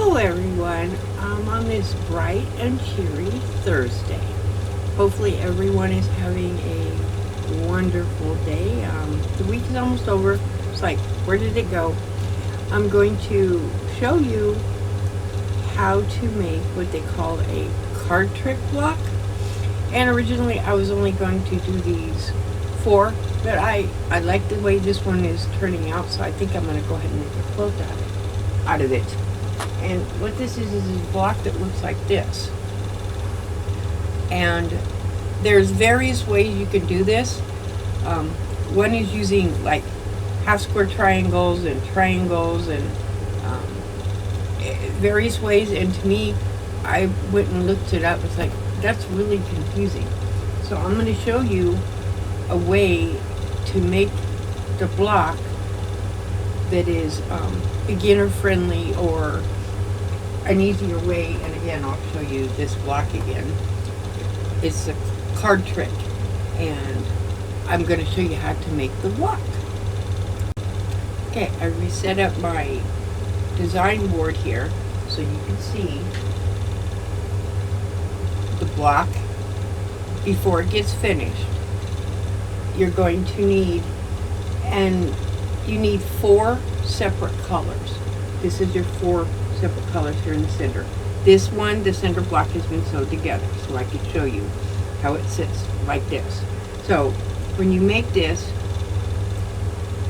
Hello everyone, on this bright and cheery Thursday. Hopefully everyone is having a wonderful day. The week is almost over. It's like, where did it go? I'm going to show you how to make what they call a card trick block. And originally I was only going to do these 4, but I like the way this one is turning out, so I think I'm going to go ahead and make a quilt out of it. And what this is a block that looks like this. And there's various ways you can do this. One is using like half square triangles and various ways. And to me, I went and looked it up. It's like, that's really confusing. So I'm going to show you a way to make the block that is beginner friendly or an easier way. And again, I'll show you this block again. It's a card trick, and I'm going to show you how to make the block. Okay, I reset up my design board here so you can see the block before it gets finished. You're going to need, and you need 4 separate colors. This is your 4 separate colors here in the center. This one, the center block has been sewed together, so I can show you how it sits like this. So when you make this,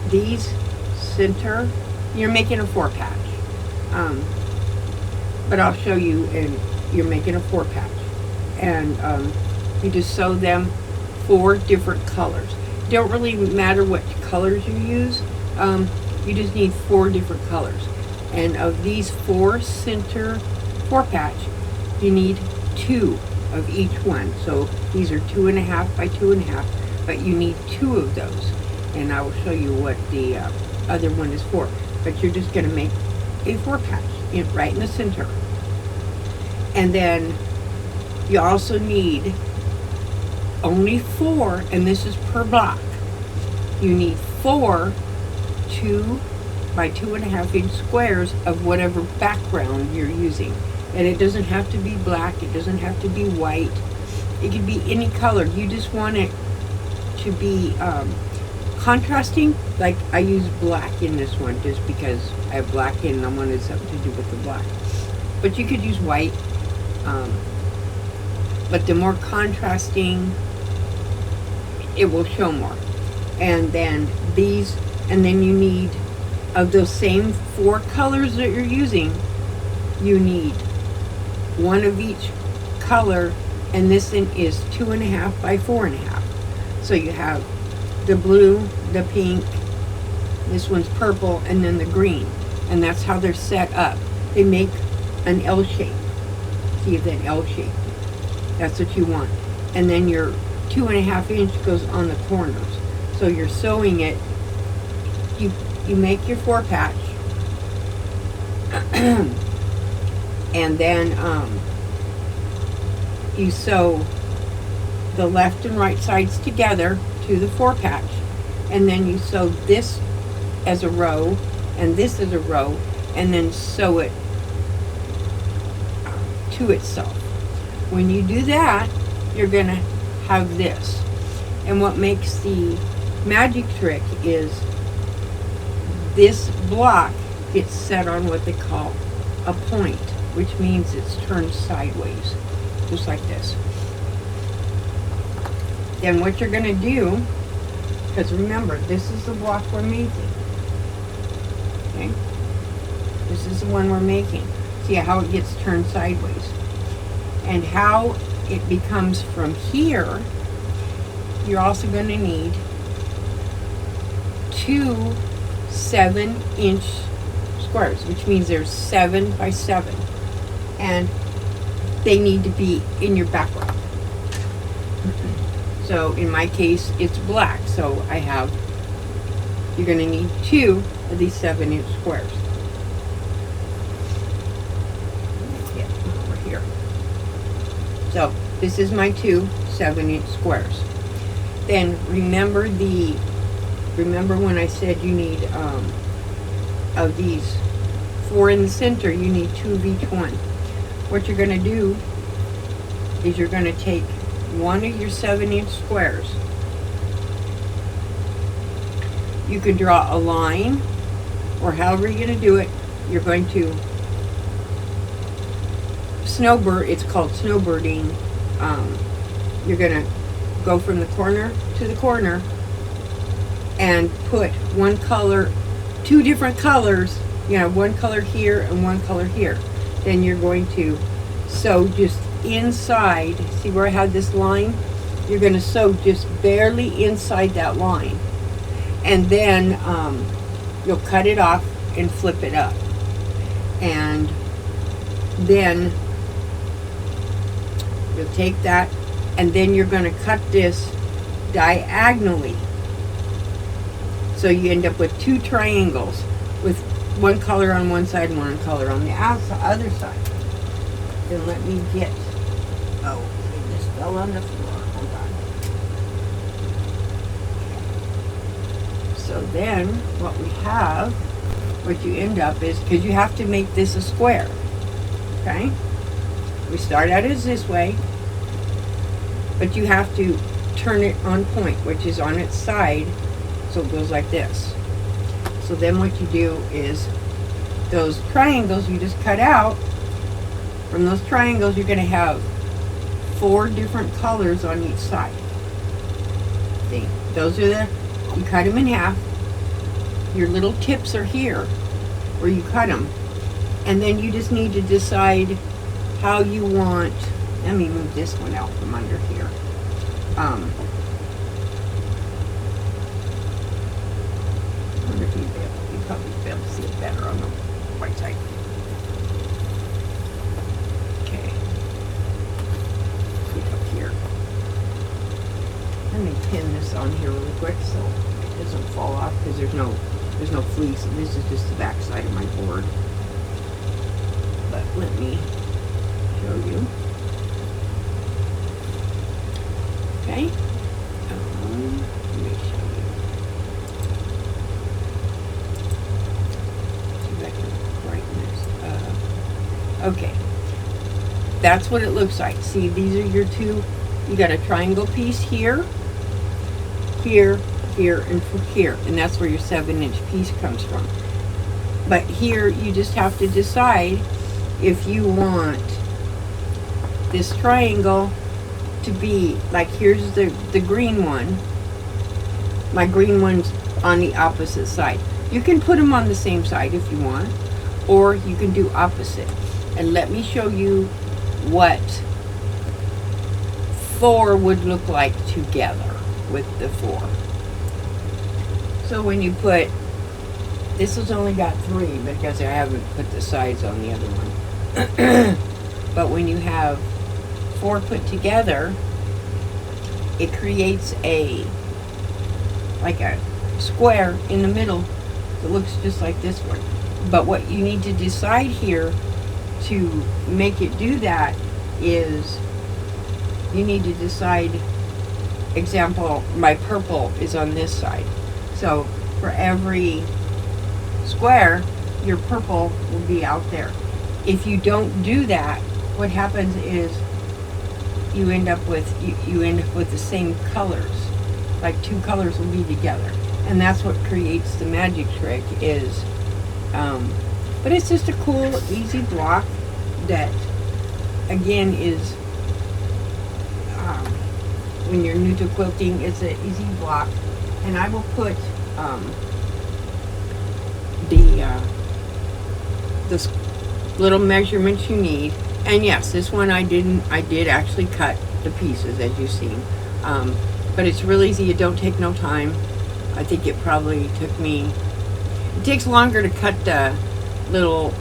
these center, you're making a 4 patch. But I'll show you, and you're making a 4 patch. And you just sew them 4 different colors. Don't really matter what colors you use. You just need 4 different colors. And of these 4 center 4 patch, you need 2 of each one. So these are 2.5 by 2.5, but you need 2 of those. And I will show you what the other one is for. But you're just going to make a 4 patch right in the center. And then you also need only 4, and this is per block. You need 4 2 by 2.5 inch squares of whatever background you're using. And it doesn't have to be black, it doesn't have to be white, it could be any color. You just want it to be contrasting. Like I use black in this one just because I have black in and I wanted something to do with the black. But you could use white, but the more contrasting, it will show more. And then these, and then you need, of those same 4 colors that you're using, you need 1 of each color, and this one is 2.5 by 4.5. So you have the blue, the pink, this one's purple, and then the green. And that's how they're set up. They make an L shape. See that L shape? That's what you want. And then your 2.5 inch goes on the corners. So you're sewing it, you make your 4 patch, and then you sew the left and right sides together to the 4 patch, and then you sew this as a row and this as a row, and then sew it to itself. When you do that, you're going to have this. And what makes the magic trick is this block gets set on what they call a point, which means it's turned sideways, just like this. Then what you're going to do, because remember, this is the block we're making. Okay? This is the one we're making. See how it gets turned sideways. And how it becomes from here, you're also going to need 2 7-inch squares, which means there's 7 by 7, and they need to be in your background. So in my case, it's black, so you're going to need 2 of these 7-inch squares. Yeah, over here. So this is my 2 7-inch squares. Then remember when I said you need of these 4 in the center, you need 2 of each one. What you're going to do is you're going to take one of your 7-inch squares. You can draw a line, or however you're going to do it. You're going to snowbird, it's called snowbirding. You're going to go from the corner to the corner and put one color, 2 different colors, you know, one color here and one color here. Then you're going to sew just inside. See where I had this line? You're going to sew just barely inside that line. And then you'll cut it off and flip it up. And then you'll take that, and then you're going to cut this diagonally. So you end up with 2 triangles with one color on one side and one color on the other side. Then let me get, oh, it just fell on the floor. Hold on. So then what we have, what you end up is, because you have to make this a square, okay? We start out as this way, but you have to turn it on point, which is on its side, so it goes like this. So then what you do is those triangles you just cut out, from those triangles you're going to have 4 different colors on each side. See, those are the, you cut them in half. Your little tips are here where you cut them. And then you just need to decide how you want, let me move this one out from under here. I wonder if you'd probably be able to see it better on the white side. Okay. Get up here. Let me pin this on here really quick so it doesn't fall off, because there's no fleece, and this is just the back side of my board. But let me show you. Okay. Let me show you. See if I can brighten this up. Okay. That's what it looks like. See, these are your 2. You got a triangle piece here, here, here, and here. And that's where your 7-inch piece comes from. But here, you just have to decide if you want this triangle to be, like, here's the green one. My green one's on the opposite side. You can put them on the same side if you want, or you can do opposite. And let me show you what 4 would look like together with the 4. So when you put, this has only got 3 because I haven't put the sides on the other one. But when you have 4 put together, it creates like a square in the middle that looks just like this one. But what you need to decide here to make it do that is you need to decide, example, my purple is on this side. So for every square, your purple will be out there. If you don't do that, what happens is you end up with the same colors. Like 2 colors will be together, and that's what creates the magic trick. Is but it's just a cool, easy block that, again, is when you're new to quilting, it's an easy block. And I will put the little measurements you need. And yes, this one I did actually cut the pieces, as you've seen. But it's real easy. It don't take no time. I think it probably took me, it takes longer to cut the little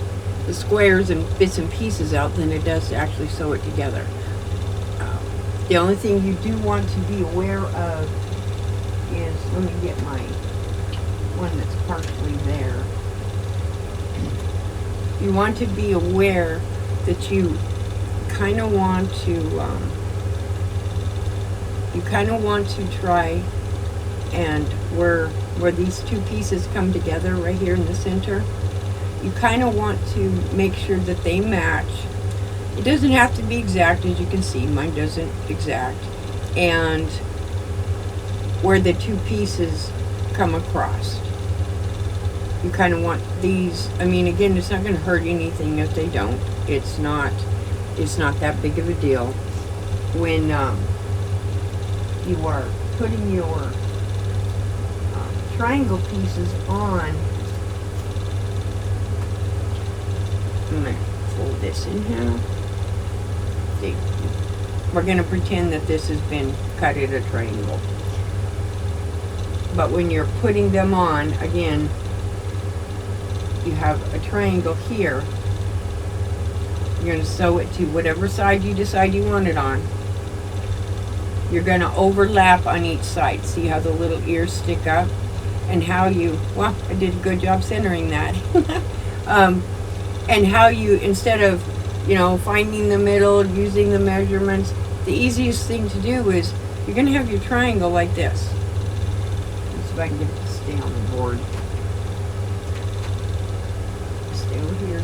squares and bits and pieces out than it does to actually sew it together. The only thing you do want to be aware of is, let me get my one that's partially there. You want to be aware that you kind of want to try, and where these 2 pieces come together right here in the center, you kind of want to make sure that they match. It doesn't have to be exact, as you can see. Mine doesn't exact. And where the two pieces come across. You kind of want these, I mean, again, it's not going to hurt anything if they don't. It's not that big of a deal. When you are putting your triangle pieces on, I'm going to fold this in half. See, we're going to pretend that this has been cut at a triangle. But when you're putting them on, again, you have a triangle here. You're going to sew it to whatever side you decide you want it on. You're going to overlap on each side. See how the little ears stick up? And how you, well, I did a good job centering that. And how you, instead of, you know, finding the middle, using the measurements, the easiest thing to do is you're going to have your triangle like this. Let's see if I can get it to stay on the board. Stay over here.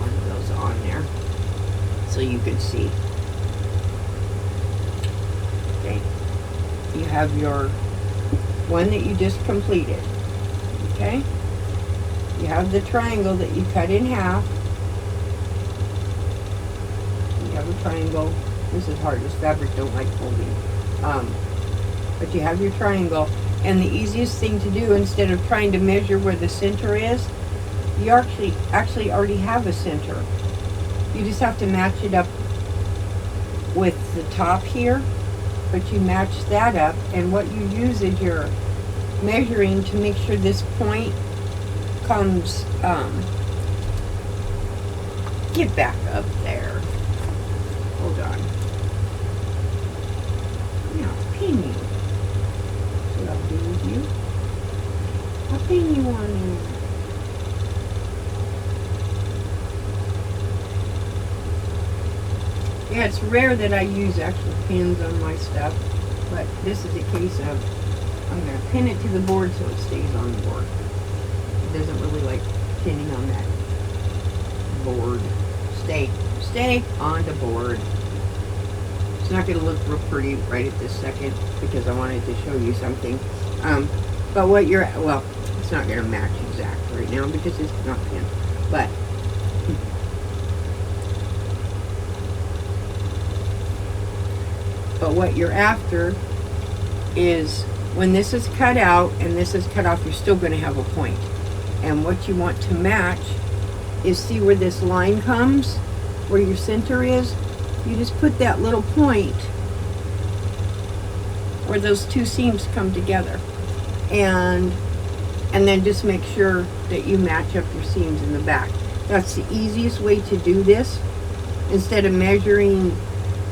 One of those on there so you can see. Okay. You have your one that you just completed. Okay. You have the triangle that you cut in half. You have a triangle. This is hard. This fabric don't like folding. But you have your triangle. And the easiest thing to do, instead of trying to measure where the center is, you actually already have a center. You just have to match it up with the top here. But you match that up. And what you use is your measuring to make sure this point comes, get back up there. Hold on. Now, pin you. What I'll do with you. I'll pin you on there. Yeah, it's rare that I use actual pins on my stuff, but this is a case of I'm going to pin it to the board so it stays on the board. It doesn't really like pinning on that board. Stay on the board. It's not going to look real pretty right at this second because I wanted to show you something. But what you're, well, it's not going to match exact right now because it's not pinned. But what you're after is when this is cut out and this is cut off, you're still going to have a point. And what you want to match is, see where this line comes, where your center is? You just put that little point where those two seams come together. And then just make sure that you match up your seams in the back. That's the easiest way to do this, instead of measuring,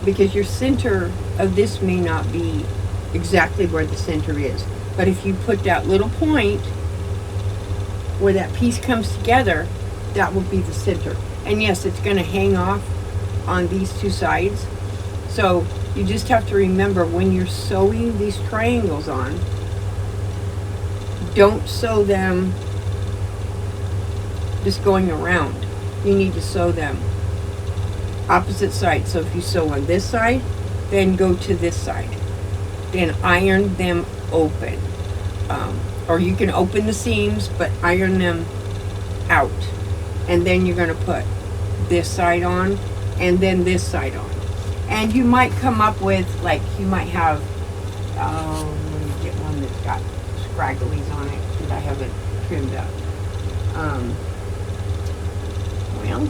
because your center of this may not be exactly where the center is. But if you put that little point where that piece comes together, that will be the center. And yes, it's going to hang off on these two sides. So you just have to remember, when you're sewing these triangles on, don't sew them just going around. You need to sew them opposite sides. So if you sew on this side, then go to this side. Then iron them open. Or you can open the seams, but iron them out. And then you're going to put this side on, and then this side on. And you might come up with, like, you might have, let me get one that's got scragglies on it, because I haven't trimmed up. Well,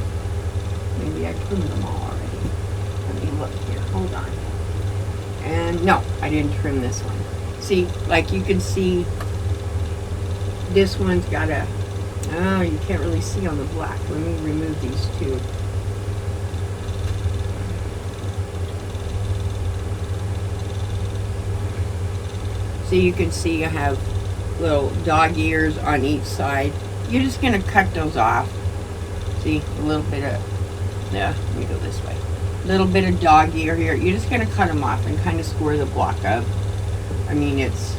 maybe I trimmed them all already. Let me look here, hold on. And no, I didn't trim this one. See, like you can see, this one's got a, oh, you can't really see on the black. Let me remove these two. So you can see I have little dog ears on each side. You're just going to cut those off. See, a little bit of, yeah, let me go this way. A little bit of dog ear here. You're just going to cut them off and kind of square the block up. I mean, it's,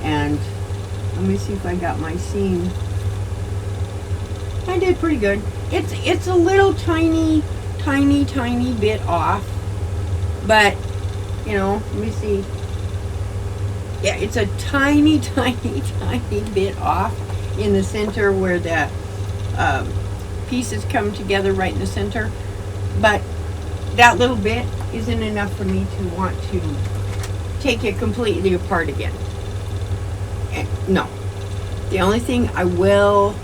and let me see if I got my seam I did pretty good. It's a little tiny bit off, but you know, let me see. Yeah, it's a tiny bit off in the center where the pieces come together right in the center, but that little bit isn't enough for me to want to take it completely apart again. No. The only thing I will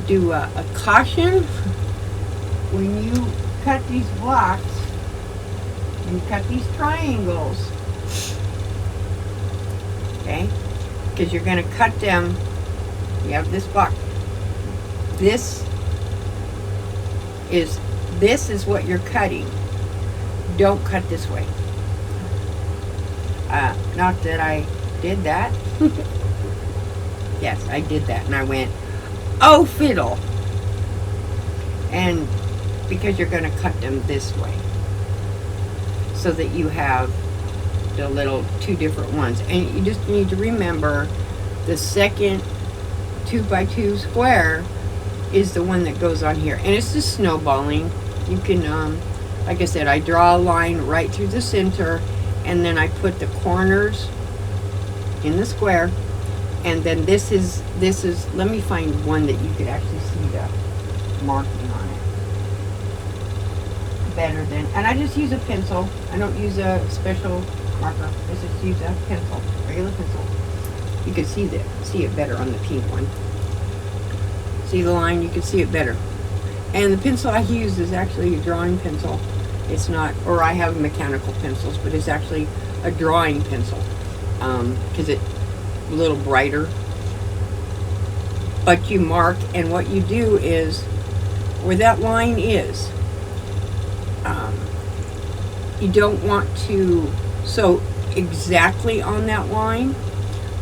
do a caution when you cut these blocks and cut these triangles, okay, because you're going to cut them. You have this block. This is what you're cutting. Don't cut this way. Not that I did that. Yes, I did that, and I went, oh fiddle. And because you're going to cut them this way, so that you have the little two different ones. And you just need to remember the second 2x2 square is the one that goes on here, and it's just snowballing. You can like I said, I draw a line right through the center, and then I put the corners in the square, and then this is let me find one that you could actually see the marking on it better than, and I just use a pencil. I don't use a special marker. I just use a pencil, regular pencil. You can see it better on the pink one. See the line? You can see it better. And the pencil I use is actually a drawing pencil. It's not, or I have mechanical pencils, but it's actually a drawing pencil because it's a little brighter. But you mark, and what you do is where that line is, you don't want to sew exactly on that line.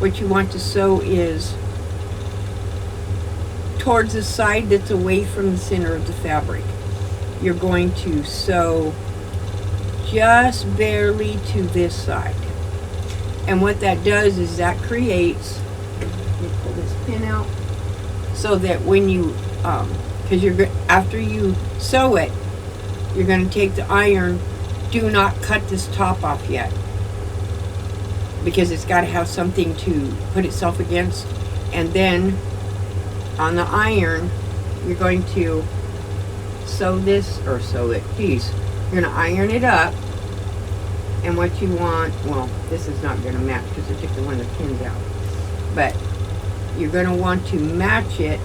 What you want to sew is towards the side that's away from the center of the fabric. You're going to sew just barely to this side. And what that does is that creates, let me pull this pin out, so that when you, because after you sew it, you're going to take the iron. Do not cut this top off yet, because it's got to have something to put itself against. And then on the iron, you're going to sew this, or sew it, geez, you're going to iron it up. And what you want, well, this is not going to match because I took the one of the pins out, but you're going to want to match it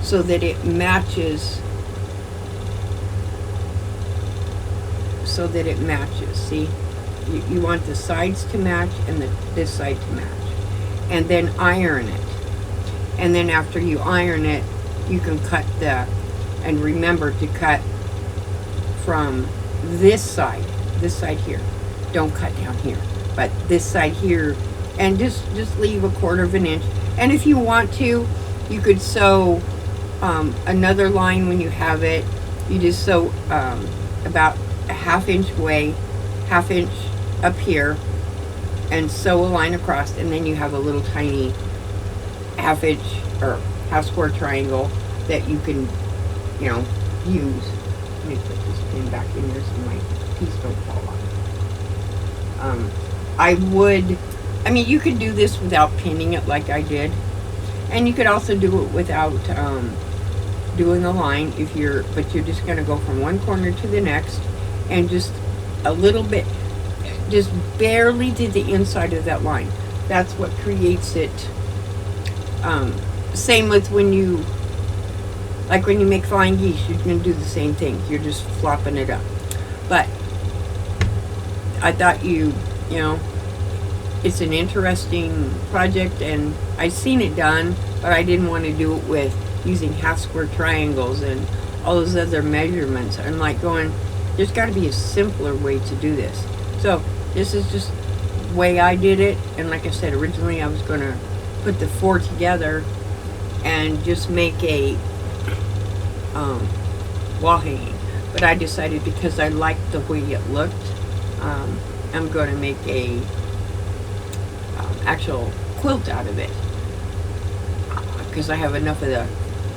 so that it matches, see? You want the sides to match and this side to match, and then iron it. And then after you iron it, you can cut and remember to cut from this side here. Don't cut down here, but this side here, and just leave a 1/4 of an inch. And if you want to, you could sew another line when you have it. You just sew about a 1/2 inch away, 1/2 inch up here, and sew a line across, and then you have a little tiny 1/2 inch or 1/2 square triangle that you can, use. Let me put this pin back in there so my piece don't fall off. You could do this without pinning it like I did, and you could also do it without doing a line but you're just going to go from one corner to the next, and just a little bit, just barely to the inside of that line. That's what creates it. Same with when you make flying geese, you're going to do the same thing. You're just flopping it up. But I thought it's an interesting project, and I've seen it done, but I didn't want to do it with using 1/2 square triangles and all those other measurements. I'm like going, there's got to be a simpler way to do this. So this is just the way I did it. And like I said, originally I was going to put the 4 together and just make a wall hanging, but I decided, because I liked the way it looked, I'm going to make a actual quilt out of it, because I have enough of the,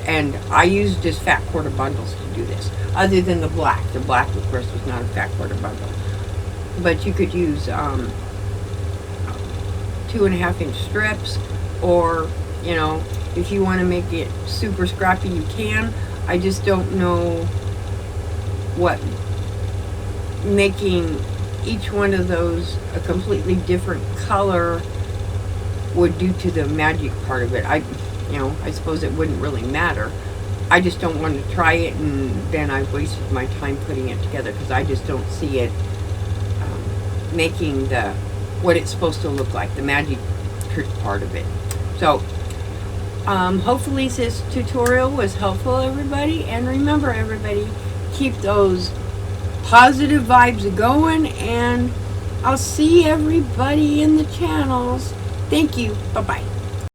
and I use just fat quarter bundles to do this, other than the black. The black, of course, was not a fat quarter bundle. But you could use 2.5-inch strips, or, you know, if you want to make it super scrappy, you can. I just don't know what making each one of those a completely different color would do to the magic part of it. I suppose it wouldn't really matter. I just don't want to try it and then I've wasted my time putting it together, because I just don't see it making what it's supposed to look like, the magic trick part of it. So hopefully this tutorial was helpful, everybody, and remember, everybody, keep those positive vibes going, and I'll see everybody in the channels. Thank you. Bye-bye.